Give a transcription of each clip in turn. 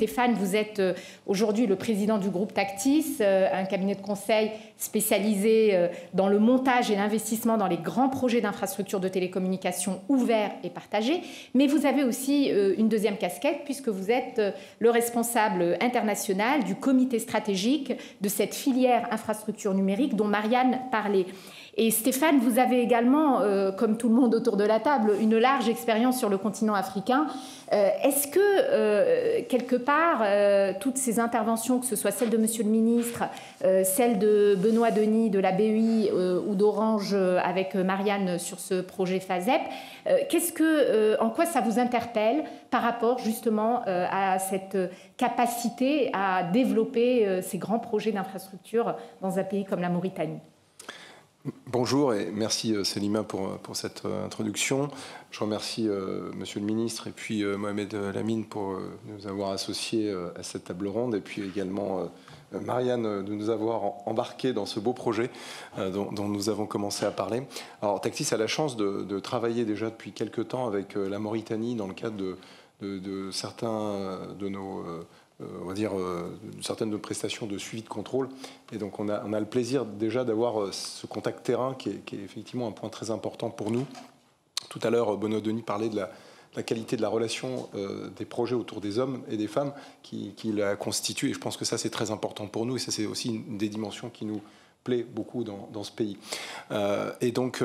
Stéphane, vous êtes aujourd'hui le président du groupe Tactis, un cabinet de conseil spécialisé dans le montage et l'investissement dans les grands projets d'infrastructures de télécommunications ouverts et partagés. Mais vous avez aussi une deuxième casquette puisque vous êtes le responsable international du comité stratégique de cette filière infrastructure numérique dont Marianne parlait. Et Stéphane, vous avez également, comme tout le monde autour de la table, une large expérience sur le continent africain. Est-ce que, quelque part, toutes ces interventions, que ce soit celle de Monsieur le Ministre, celle de Benoît Denis de la BEI ou d'Orange avec Marianne sur ce projet FASEP, en quoi ça vous interpelle par rapport justement à cette capacité à développer ces grands projets d'infrastructure dans un pays comme la Mauritanie ? Bonjour et merci Selima pour cette introduction. Je remercie Monsieur le Ministre et puis Mohamed Lamine pour nous avoir associés à cette table ronde et puis également Marianne de nous avoir embarqués dans ce beau projet dont nous avons commencé à parler. Alors Tactis a la chance de travailler déjà depuis quelques temps avec la Mauritanie dans le cadre de certains de nos on va dire, certaines de nos prestations de suivi de contrôle. Et donc, on a le plaisir déjà d'avoir ce contact terrain qui est effectivement un point très important pour nous. Tout à l'heure, Benoît Denis parlait de la qualité de la relation des projets autour des hommes et des femmes qui la constituent. Et je pense que ça, c'est très important pour nous. Et ça, c'est aussi une des dimensions qui nous plaît beaucoup dans ce pays. Et donc,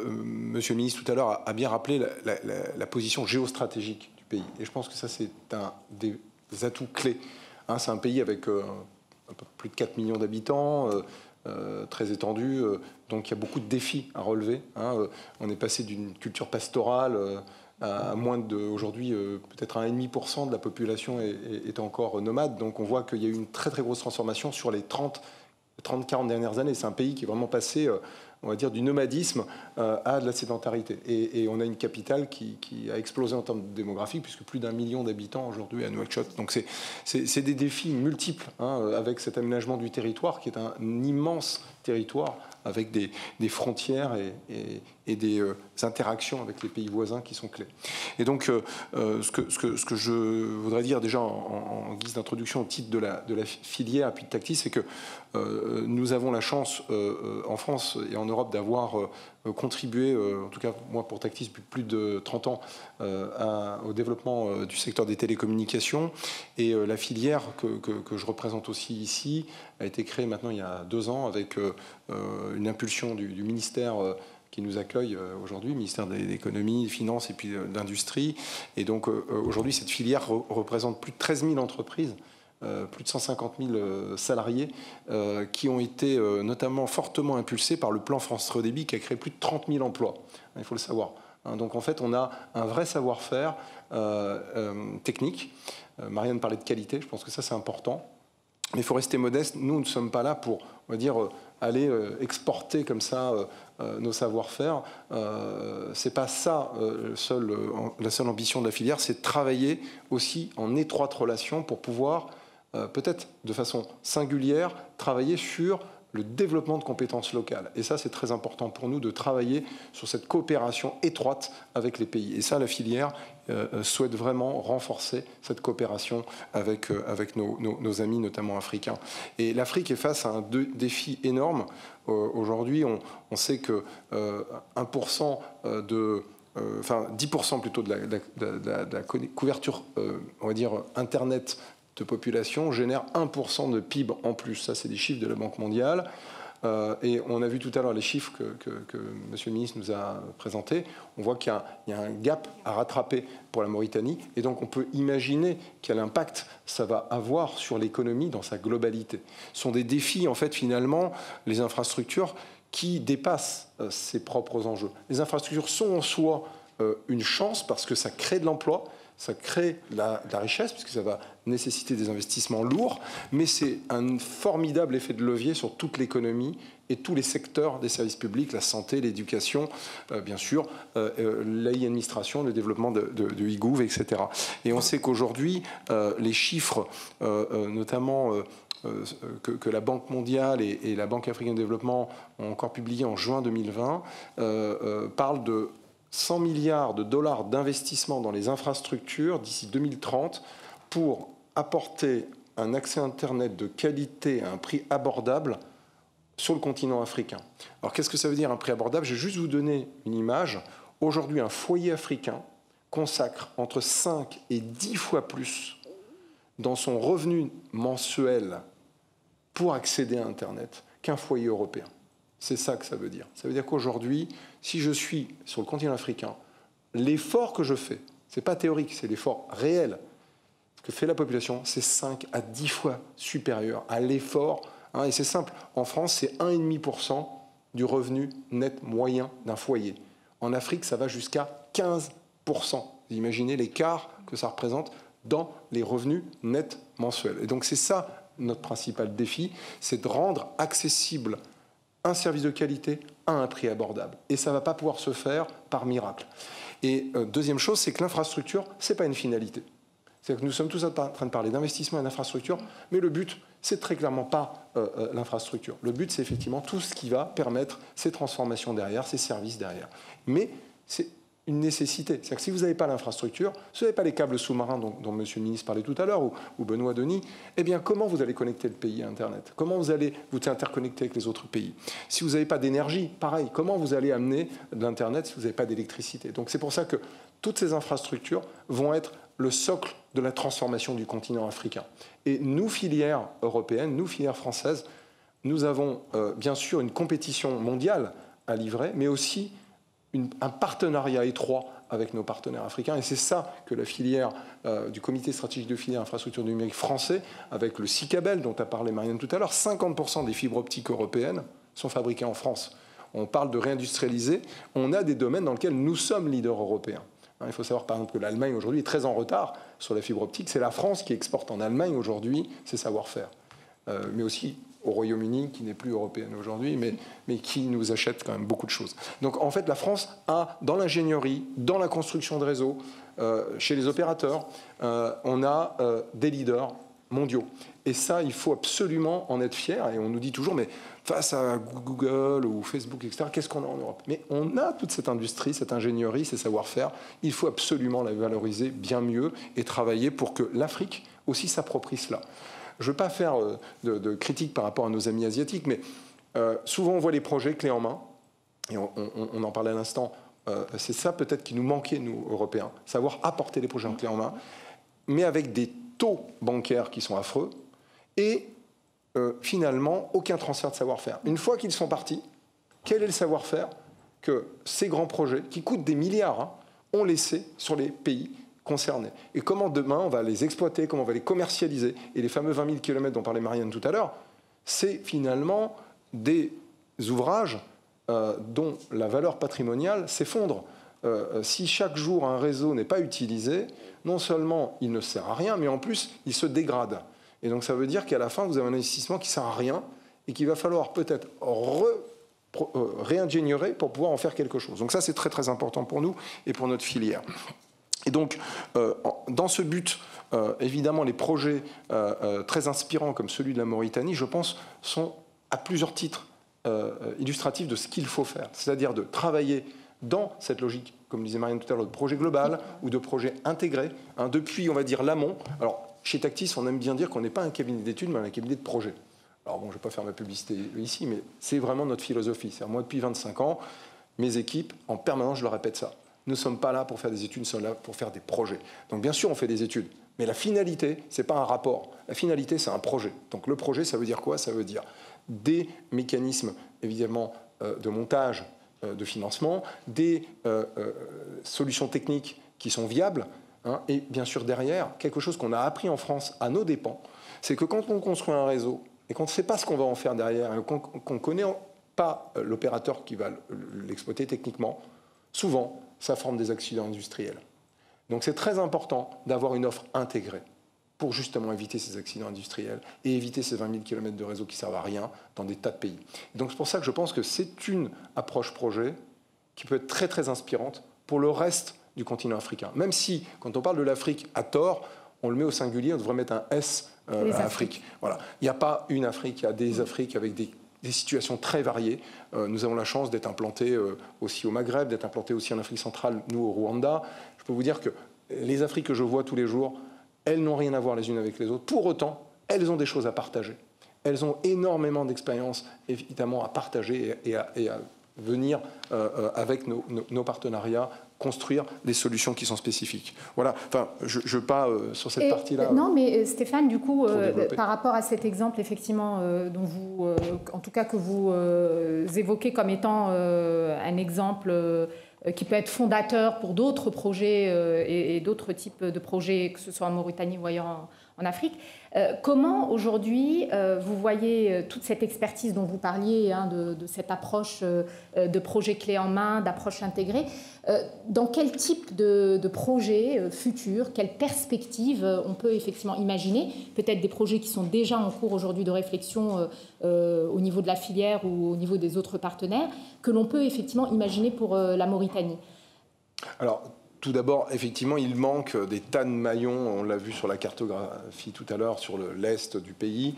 Monsieur le Ministre, tout à l'heure, a bien rappelé la position géostratégique du pays. Et je pense que ça, c'est un des atouts clés. C'est un pays avec un peu plus de 4 millions d'habitants, très étendu, donc il y a beaucoup de défis à relever. On est passé d'une culture pastorale à moins de, aujourd'hui, peut-être 1,5% de la population est encore nomade, donc on voit qu'il y a eu une très très grosse transformation sur les 30-40 dernières années. C'est un pays qui est vraiment passé on va dire, du nomadisme à de la sédentarité. Et on a une capitale qui a explosé en termes démographiques, puisque plus d'1 million d'habitants aujourd'hui à Nouakchott. Donc c'est des défis multiples, avec cet aménagement du territoire, qui est un immense territoire, avec des frontières et des interactions avec les pays voisins qui sont clés. Et donc, ce que je voudrais dire déjà en guise d'introduction au titre de la filière Appui de Tactis, c'est que nous avons la chance en France et en Europe d'avoir contribué, en tout cas moi pour Tactis depuis plus de 30 ans, au développement du secteur des télécommunications. Et la filière que je représente aussi ici a été créée maintenant il y a 2 ans avec une impulsion du ministère qui nous accueille aujourd'hui, ministère de l'économie, des finances et puis de l'industrie. Et donc aujourd'hui, cette filière représente plus de 13 000 entreprises, plus de 150 000 salariés qui ont été notamment fortement impulsés par le plan France Très Haut Débit qui a créé plus de 30 000 emplois. Il faut le savoir. Donc en fait, on a un vrai savoir-faire technique. Marianne parlait de qualité, je pense que ça c'est important. Mais il faut rester modeste. Nous ne sommes pas là pour, on va dire, aller exporter comme ça nos savoir-faire. C'est pas ça la seule ambition de la filière, c'est de travailler aussi en étroite relation pour pouvoir, peut-être de façon singulière, travailler sur le développement de compétences locales. Et ça, c'est très important pour nous de travailler sur cette coopération étroite avec les pays. Et ça, la filière souhaite vraiment renforcer cette coopération avec nos amis, notamment africains. Et l'Afrique est face à un défi énorme. Aujourd'hui, on sait que 1% enfin 10% plutôt de la couverture, on va dire, Internet de population génère 1% de PIB en plus. Ça, c'est des chiffres de la Banque mondiale. Et on a vu tout à l'heure les chiffres que Monsieur le Ministre nous a présentés. On voit qu'il y a un gap à rattraper pour la Mauritanie. Et donc, on peut imaginer quel impact ça va avoir sur l'économie dans sa globalité. Ce sont des défis, en fait, finalement, les infrastructures qui dépassent ses propres enjeux. Les infrastructures sont en soi une chance parce que ça crée de l'emploi, ça crée de la richesse, puisque ça va nécessiter des investissements lourds, mais c'est un formidable effet de levier sur toute l'économie et tous les secteurs des services publics, la santé, l'éducation, bien sûr, l'e-administration, le développement de e-gouv, etc. Et on sait qu'aujourd'hui, les chiffres, notamment que la Banque mondiale et la Banque africaine de développement ont encore publié en juin 2020, parlent de 100 milliards de dollars d'investissement dans les infrastructures d'ici 2030 pour apporter un accès Internet de qualité à un prix abordable sur le continent africain. Alors qu'est-ce que ça veut dire un prix abordable? Je vais juste vous donner une image. Aujourd'hui, un foyer africain consacre entre 5 et 10 fois plus dans son revenu mensuel pour accéder à Internet qu'un foyer européen. C'est ça que ça veut dire. Ça veut dire qu'aujourd'hui, si je suis sur le continent africain, l'effort que je fais, ce n'est pas théorique, c'est l'effort réel que fait la population, c'est 5 à 10 fois supérieur à l'effort. Et c'est simple, en France, c'est 1,5% du revenu net moyen d'un foyer. En Afrique, ça va jusqu'à 15%. Vous imaginez l'écart que ça représente dans les revenus nets mensuels. Et donc c'est ça notre principal défi, c'est de rendre accessible un service de qualité à un prix abordable. Et ça ne va pas pouvoir se faire par miracle. Et deuxième chose, c'est que l'infrastructure, ce n'est pas une finalité. C'est-à-dire que nous sommes tous en train de parler d'investissement et d'infrastructure, mais le but, c'est très clairement pas l'infrastructure. Le but, c'est effectivement tout ce qui va permettre ces transformations derrière, ces services derrière. Mais c'est une nécessité. C'est-à-dire que si vous n'avez pas l'infrastructure, si vous n'avez pas les câbles sous-marins dont Monsieur le ministre parlait tout à l'heure, ou Benoît Denis, eh bien, comment vous allez connecter le pays à Internet? Comment vous allez vous interconnecter avec les autres pays? Si vous n'avez pas d'énergie, pareil, comment vous allez amener de l'Internet si vous n'avez pas d'électricité? Donc c'est pour ça que toutes ces infrastructures vont être le socle de la transformation du continent africain. Et nous, filières européennes, nous, filières françaises, nous avons bien sûr une compétition mondiale à livrer, mais aussi un partenariat étroit avec nos partenaires africains. Et c'est ça que la filière du comité stratégique de filière infrastructure numérique français, avec le CICABEL dont a parlé Marianne tout à l'heure, 50% des fibres optiques européennes sont fabriquées en France. On parle de réindustrialiser. On a des domaines dans lesquels nous sommes leaders européens. Il faut savoir par exemple que l'Allemagne aujourd'hui est très en retard sur la fibre optique. C'est la France qui exporte en Allemagne aujourd'hui ses savoir-faire. Mais aussi au Royaume-Uni, qui n'est plus européenne aujourd'hui, mais qui nous achète quand même beaucoup de choses. Donc en fait, la France a, dans l'ingénierie, dans la construction de réseaux, chez les opérateurs, on a des leaders mondiaux. Et ça, il faut absolument en être fier. Et on nous dit toujours, mais face à Google ou Facebook, etc., qu'est-ce qu'on a en Europe? Mais on a toute cette industrie, cette ingénierie, ces savoir-faire. Il faut absolument la valoriser bien mieux et travailler pour que l'Afrique aussi s'approprie cela. Je ne veux pas faire de critiques par rapport à nos amis asiatiques, mais souvent on voit les projets clés en main, et on en parlait à l'instant, c'est ça peut-être qui nous manquait, nous, Européens, savoir apporter les projets en clés en main, mais avec des taux bancaires qui sont affreux, et finalement, aucun transfert de savoir-faire. Une fois qu'ils sont partis, quel est le savoir-faire que ces grands projets, qui coûtent des milliards, ont laissé sur les pays concernés? Et comment demain on va les exploiter, comment on va les commercialiser? Et les fameux 20 000 km dont parlait Marianne tout à l'heure, c'est finalement des ouvrages dont la valeur patrimoniale s'effondre. Si chaque jour un réseau n'est pas utilisé, non seulement il ne sert à rien, mais en plus il se dégrade. Et donc ça veut dire qu'à la fin, vous avez un investissement qui ne sert à rien et qu'il va falloir peut-être réingénierer pour pouvoir en faire quelque chose. Donc ça, c'est très très important pour nous et pour notre filière. Et donc, dans ce but, évidemment, les projets très inspirants comme celui de la Mauritanie, je pense, sont à plusieurs titres illustratifs de ce qu'il faut faire. C'est-à-dire de travailler dans cette logique, comme disait Marianne tout à l'heure, de projet global ou de projet intégré, depuis, on va dire, l'amont. Alors, chez Tactis, on aime bien dire qu'on n'est pas un cabinet d'études, mais un cabinet de projet. Alors bon, je ne vais pas faire ma publicité ici, mais c'est vraiment notre philosophie. C'est-à-dire, moi, depuis 25 ans, mes équipes, en permanence, je leur répète ça. Nous ne sommes pas là pour faire des études, nous sommes là pour faire des projets. Donc bien sûr, on fait des études, mais la finalité, ce n'est pas un rapport. La finalité, c'est un projet. Donc le projet, ça veut dire quoi? Ça veut dire des mécanismes, évidemment, de montage, de financement, des solutions techniques qui sont viables, et bien sûr, derrière, quelque chose qu'on a appris en France à nos dépens, c'est que quand on construit un réseau et qu'on ne sait pas ce qu'on va en faire derrière, et qu'on ne connaît pas l'opérateur qui va l'exploiter techniquement, souvent, ça forme des accidents industriels. Donc c'est très important d'avoir une offre intégrée pour justement éviter ces accidents industriels et éviter ces 20 000 km de réseau qui ne servent à rien dans des tas de pays. Et donc c'est pour ça que je pense que c'est une approche projet qui peut être très très inspirante pour le reste du continent africain. Même si, quand on parle de l'Afrique à tort, on le met au singulier, on devrait mettre un S à Afrique. Voilà. Il n'y a pas une Afrique, il y a des Afriques avec des situations très variées. Nous avons la chance d'être implantés aussi au Maghreb, d'être implantés aussi en Afrique centrale, nous au Rwanda. Je peux vous dire que les Afriques que je vois tous les jours, elles n'ont rien à voir les unes avec les autres. Pour autant, elles ont des choses à partager. Elles ont énormément d'expérience, évidemment, à partager et à venir avec nos partenariats construire des solutions qui sont spécifiques. Voilà, enfin, je pas sur cette partie-là. Non, mais Stéphane, du coup, par rapport à cet exemple, effectivement, dont vous, en tout cas que vous évoquez comme étant un exemple qui peut être fondateur pour d'autres projets et d'autres types de projets, que ce soit en Mauritanie ou ailleurs en Afrique. Comment aujourd'hui vous voyez toute cette expertise dont vous parliez, hein, de cette approche de projet clé en main, d'approche intégrée, dans quel type de projet futur, quelle perspective on peut effectivement imaginer, peut-être des projets qui sont déjà en cours aujourd'hui de réflexion au niveau de la filière ou au niveau des autres partenaires, que l'on peut effectivement imaginer pour la Mauritanie? Alors, tout d'abord, effectivement, il manque des tas de maillons, on l'a vu sur la cartographie tout à l'heure, sur l'est du pays.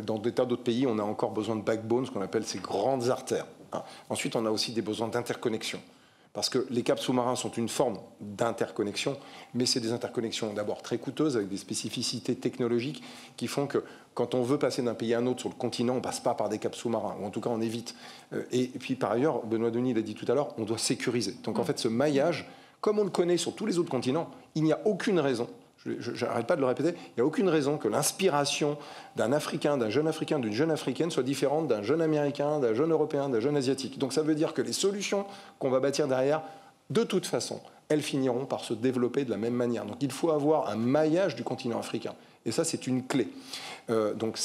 Dans des tas d'autres pays, on a encore besoin de backbone, ce qu'on appelle ces grandes artères. Ensuite, on a aussi des besoins d'interconnexion. Parce que les câbles sous-marins sont une forme d'interconnexion, mais c'est des interconnexions d'abord très coûteuses, avec des spécificités technologiques qui font que quand on veut passer d'un pays à un autre sur le continent, on ne passe pas par des câbles sous-marins, ou en tout cas on évite. Et puis par ailleurs, Benoît Denis l'a dit tout à l'heure, on doit sécuriser. Donc en fait, ce maillage, comme on le connaît sur tous les autres continents, il n'y a aucune raison, je n'arrête pas de le répéter, il n'y a aucune raison que l'inspiration d'un Africain, d'une jeune Africaine soit différente d'un jeune Américain, d'un jeune Européen, d'un jeune Asiatique. Donc ça veut dire que les solutions qu'on va bâtir derrière, de toute façon, elles finiront par se développer de la même manière. Donc il faut avoir un maillage du continent africain. Et ça, c'est une clé. Donc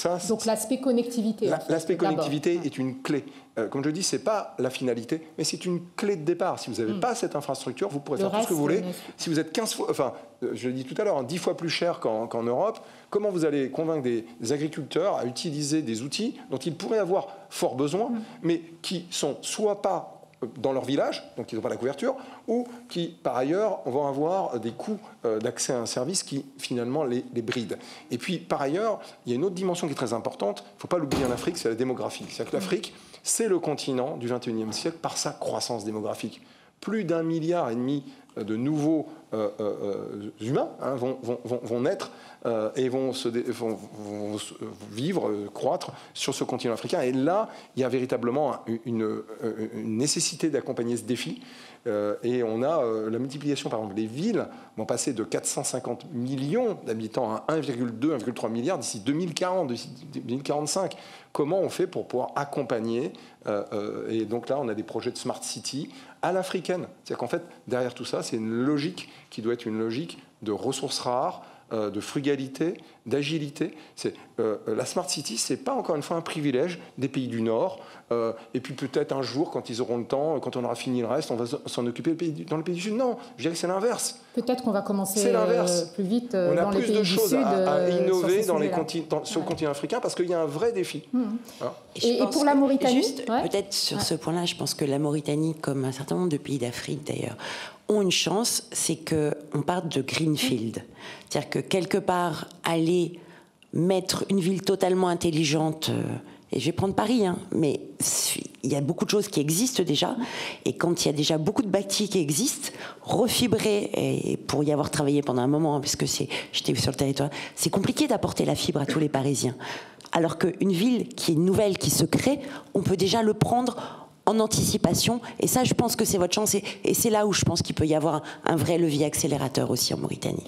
l'aspect connectivité. L'aspect connectivité est une clé. Comme je dis, ce n'est pas la finalité, mais c'est une clé de départ. Si vous n'avez pas cette infrastructure, vous pourrez faire tout ce que vous voulez. Si vous êtes 15 fois, enfin, je l'ai dit tout à l'heure, 10 fois plus cher qu'en Europe, comment vous allez convaincre des agriculteurs à utiliser des outils dont ils pourraient avoir fort besoin, mais qui sont soit pas dans leur village, donc ils n'ont pas la couverture, ou qui, par ailleurs, vont avoir des coûts d'accès à un service qui, finalement, les brident. Et puis, par ailleurs, il y a une autre dimension qui est très importante, il ne faut pas l'oublier en Afrique, c'est la démographie. C'est-à-dire que l'Afrique, c'est le continent du XXIe siècle par sa croissance démographique. Plus d'1,5 milliard de nouveaux humains vont naître et vont vivre, croître sur ce continent africain. Et là, il y a véritablement une nécessité d'accompagner ce défi. Et on a la multiplication, par exemple, les villes vont passer de 450 millions d'habitants à 1,2, 1,3 milliard d'ici 2040, d'ici 2045. Comment on fait pour pouvoir accompagner et donc là, on a des projets de Smart City à l'africaine. C'est-à-dire qu'en fait, derrière tout ça, c'est une logique qui doit être une logique de ressources rares, de frugalité, d'agilité. La Smart City, ce n'est pas encore une fois un privilège des pays du Nord. Et puis peut-être un jour, quand ils auront le temps, quand on aura fini le reste, on va s'en occuper dans les pays du Sud. Non, je dirais que c'est l'inverse. Peut-être qu'on va commencer plus vite dans les pays du Sud. On a plus de choses à innover sur le continent africain parce qu'il y a un vrai défi. Et pour la Mauritanie, juste peut-être sur ce point-là, je pense que la Mauritanie, comme un certain nombre de pays d'Afrique d'ailleurs, ont une chance, c'est qu'on parte de greenfield. C'est-à-dire que quelque part, aller mettre une ville totalement intelligente, et je vais prendre Paris, hein, mais il y a beaucoup de choses qui existent déjà, et quand il y a déjà beaucoup de bâtis qui existent, refibrer, et pour y avoir travaillé pendant un moment, parce que j'étais sur le territoire, c'est compliqué d'apporter la fibre à tous les Parisiens. Alors qu'une ville qui est nouvelle, qui se crée, on peut déjà le prendre en anticipation, et ça je pense que c'est votre chance, et c'est là où je pense qu'il peut y avoir un vrai levier accélérateur aussi en Mauritanie.